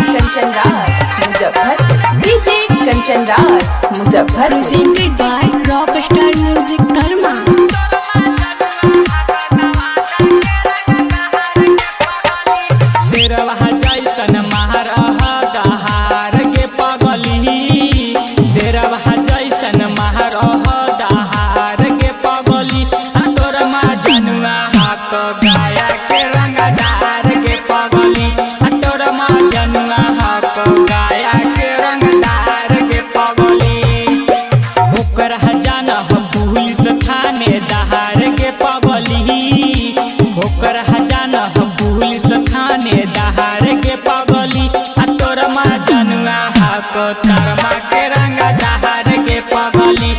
Kanchan Raj Muzaffarpur. DJ Kanchan Raj Muzaffarpur. Presented by Rockstar Music Dharma। शेरवा जैसन महरह दहार के पगली, शेरवा जैसन महरह दहार के पगली, तोर माँ जनुआ हक गाया के रंगदार के पगली, तोर माँ जनुआ हक गाया के रंगदार के पगली। ओकर जान पुलिस थाने दहार के पगली, ओकर जान पुलिस थाने दहार के पगली, तोर माँ जनुआ हक तरमा के रंग दहार के पगली,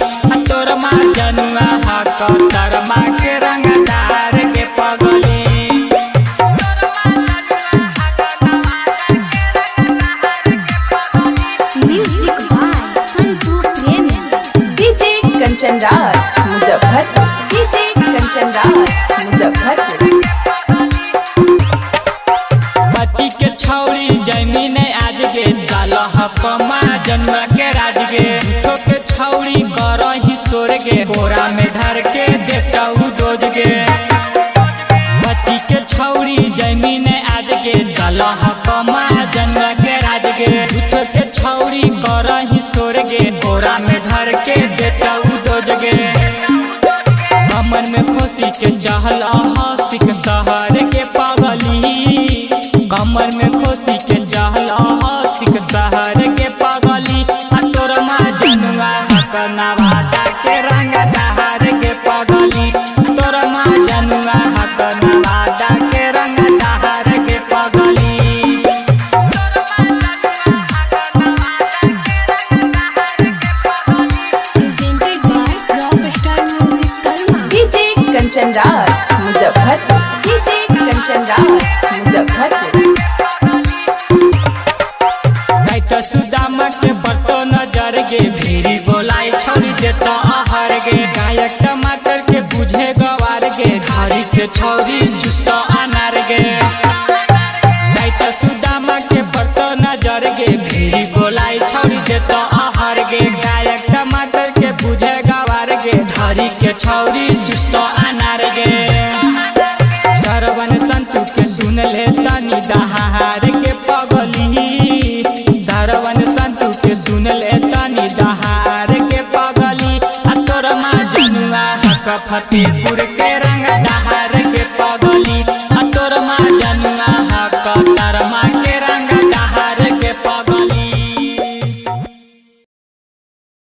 तोर माँ जनुआ हक तरमा के रंग दहार के पगली। Music by Santu Premi। DJ Kanchan Raj Muzaffarpur. DJ Kanchan Raj Muzaffarpur. बच्ची के छौरी जमीन आज गे जालह कमा जनुआ के राज गे, के छौरी करही सोर गे, कोरा में धर के देता डोज गे। बच्ची के छौरी जमीन आज गे जालह कमा जनुआ के राज गे, के छौरी करही सोर गे, कोरा में धर के देता डोज गे। कमर में खोसी के चहल सिख शहर के पगली, कमर में खोसी के चहल सिख शहर के पगली, तोर माँ जनुआ हक नवादा के रंग दहार के पगली, तोर माँ जनुआ हक नवादा के रंग दहार के पगली। Presented by Rockstar Music Dharma। DJ Kanchan Raj Muzaffarpur. DJ Kanchan Raj Muzaffarpur. तो सुदामा के बरतो नजर गे, भीरी बोलाई छोड़ी देता आहर गे, गायक टमाटर के बुझे गवार गे, घरी के छौरी जुस्त अनार गे। तो सुदामा के बरतो नजर गे, भीरी बोलाई छोड़ी देता आहर गे, गायक टमाटर के बुझे गवार गे, घरी के छौरी जुस्त अनार गे। सरवन संतु के सुन ले तनी दहार के पगली, सरवन संतु के सुन ले तनी दहार के पगली, तोर माँ जनुआ हक फतेहपुर के